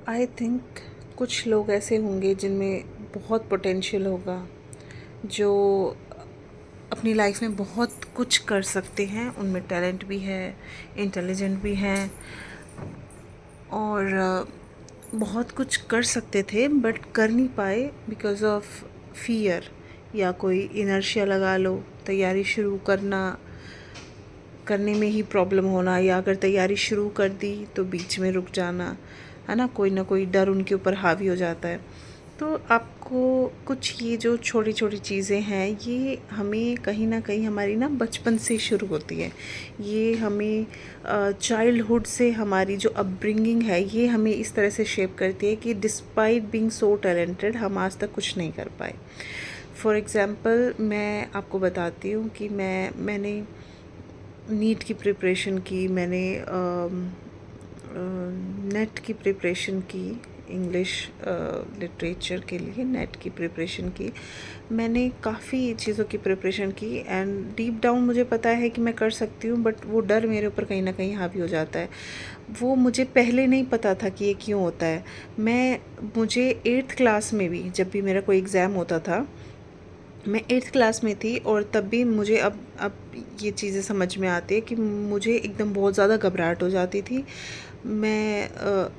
I think कुछ लोग ऐसे होंगे जिनमें बहुत पोटेंशियल होगा, जो अपनी लाइफ में बहुत कुछ कर सकते हैं, उनमें टैलेंट भी है, इंटेलिजेंट भी हैं और बहुत कुछ कर सकते थे बट कर नहीं पाए बिकॉज़ ऑफ फियर, या कोई इनर्शिया लगा लो, तैयारी शुरू करने में ही प्रॉब्लम होना, या अगर तैयारी शुरू कर दी तो बीच में रुक जाना, है ना कोई डर उनके ऊपर हावी हो जाता है। तो आपको कुछ ये जो छोटी छोटी चीज़ें हैं, ये हमें कहीं ना कहीं हमारी ना बचपन से शुरू होती है। ये हमें चाइल्डहुड से हमारी जो अपब्रिंगिंग है, ये हमें इस तरह से शेप करती है कि डिस्पाइट बीइंग सो टैलेंटेड हम आज तक कुछ नहीं कर पाए। फॉर एग्ज़ाम्पल मैं आपको बताती हूँ कि मैंने नीट की प्रिपरेशन की, मैंने नेट की प्रिपरेशन की, इंग्लिश लिटरेचर के लिए नेट की प्रिपरेशन की। मैंने काफ़ी चीज़ों की प्रिपरेशन की एंड डीप डाउन मुझे पता है कि मैं कर सकती हूँ, बट वो डर मेरे ऊपर कहीं ना कहीं हावी हो जाता है। वो मुझे पहले नहीं पता था कि ये क्यों होता है। मुझे 8th क्लास में भी जब भी मेरा कोई एग्ज़ाम होता था, मैं 8th क्लास में थी और तब भी मुझे अब ये चीज़ें समझ में आती है कि मुझे एकदम बहुत ज़्यादा घबराहट हो जाती थी। मैं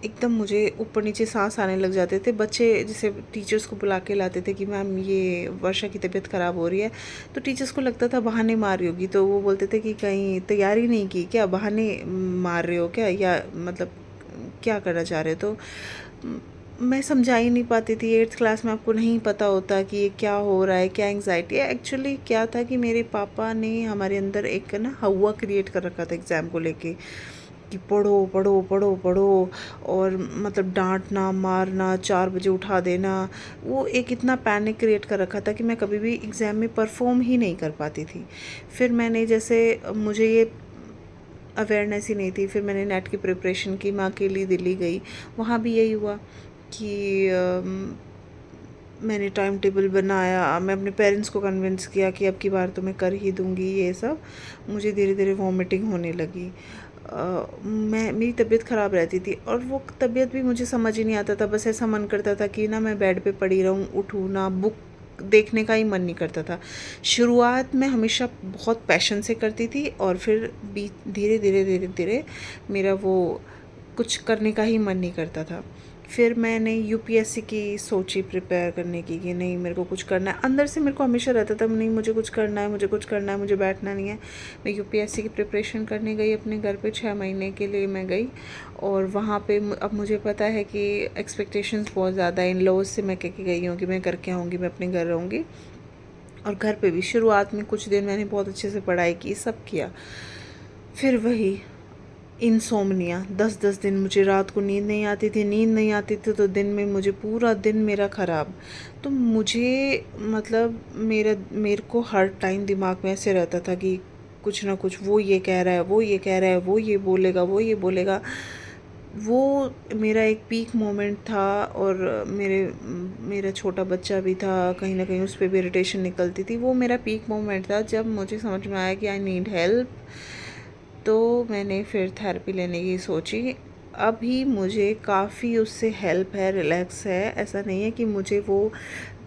एकदम मुझे ऊपर नीचे सांस आने लग जाते थे। बच्चे जैसे टीचर्स को बुला के लाते थे कि मैम ये वर्षा की तबीयत ख़राब हो रही है, तो टीचर्स को लगता था बहाने मार रही होगी, तो वो बोलते थे कि कहीं तैयारी नहीं की क्या, बहाने मार रहे हो क्या, या मतलब क्या करना चाह रहे हो। तो मैं समझा ही नहीं पाती थी। 8th क्लास में आपको नहीं पता होता कि ये क्या हो रहा है, क्या एंग्जाइटी है। एक्चुअली क्या था कि मेरे पापा ने हमारे अंदर एक ना हवा क्रिएट कर रखा था एग्ज़ाम को लेके, कि पढ़ो पढ़ो पढ़ो पढ़ो, और मतलब डांटना मारना, 4 बजे उठा देना। वो एक इतना पैनिक क्रिएट कर रखा था कि मैं कभी भी एग्ज़ाम में परफॉर्म ही नहीं कर पाती थी। फिर मैंने जैसे मुझे ये अवेयरनेस ही नहीं थी, फिर मैंने नेट की प्रिपरेशन की, मैं अकेली दिल्ली गई। वहाँ भी यही हुआ कि मैंने टाइम टेबल बनाया, मैं अपने पेरेंट्स को कन्विंस किया कि अब की बार तो मैं कर ही दूँगी ये सब। मुझे धीरे धीरे वॉमिटिंग होने लगी। मेरी तबीयत ख़राब रहती थी और वो तबीयत भी मुझे समझ ही नहीं आता था। बस ऐसा मन करता था कि ना मैं बेड पे पड़ी रहूँ, उठूँ ना, बुक देखने का ही मन नहीं करता था। शुरुआत में हमेशा बहुत पैशन से करती थी और फिर धीरे धीरे धीरे धीरे मेरा वो कुछ करने का ही मन नहीं करता था। फिर मैंने यूपीएससी की सोची प्रिपेयर करने की कि नहीं मेरे को कुछ करना है। अंदर से मेरे को हमेशा रहता था नहीं मुझे कुछ करना है, मुझे कुछ करना है, मुझे बैठना नहीं है। मैं यूपीएससी की प्रिपरेशन करने गई अपने घर पे, 6 महीने के लिए मैं गई। और वहाँ पे अब मुझे पता है कि एक्सपेक्टेशंस बहुत ज़्यादा इन लॉज से मैं कह के गई हूँ कि मैं करके आऊँगी, मैं अपने घर रहूँगी। और घर पे भी शुरुआत में कुछ दिन मैंने बहुत अच्छे से पढ़ाई की, सब किया। फिर वही इंसोम्निया, 10-10 दिन मुझे रात को नींद नहीं आती थी, नींद नहीं आती थी तो दिन में मुझे पूरा दिन मेरा ख़राब। तो मुझे मतलब मेरे को हर टाइम दिमाग में ऐसे रहता था कि कुछ ना कुछ वो ये कह रहा है, वो ये कह रहा है, वो ये बोलेगा, वो ये बोलेगा। वो मेरा एक पीक मोमेंट था। और मेरा छोटा बच्चा भी था, कहीं ना कहीं उस पर भी इरिटेशन निकलती थी। वो मेरा पीक मोमेंट था जब मुझे समझ में आया कि आई नीड हेल्प। तो मैंने फिर थेरेपी लेने की सोची। अभी मुझे काफ़ी उससे हेल्प है, रिलैक्स है। ऐसा नहीं है कि मुझे वो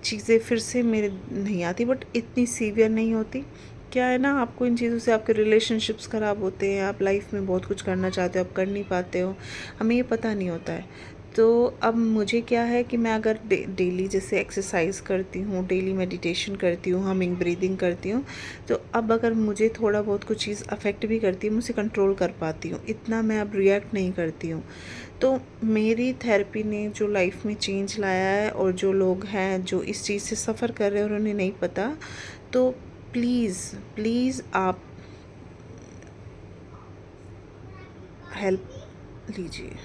चीज़ें फिर से मेरे नहीं आती, बट इतनी सीवियर नहीं होती। क्या है ना, आपको इन चीज़ों से आपके रिलेशनशिप्स ख़राब होते हैं, आप लाइफ में बहुत कुछ करना चाहते हो, आप कर नहीं पाते हो, हमें ये पता नहीं होता है। तो अब मुझे क्या है कि मैं अगर डेली जैसे एक्सरसाइज करती हूँ, डेली मेडिटेशन करती हूँ, हमिंग ब्रीदिंग करती हूँ, तो अब अगर मुझे थोड़ा बहुत कुछ चीज़ अफेक्ट भी करती है, मुझे कंट्रोल कर पाती हूँ, इतना मैं अब रिएक्ट नहीं करती हूँ। तो मेरी थेरेपी ने जो लाइफ में चेंज लाया है, और जो लोग हैं जो इस चीज़ से सफ़र कर रहे हैं और उन्हें नहीं पता, तो प्लीज़ प्लीज़ आप हेल्प लीजिए।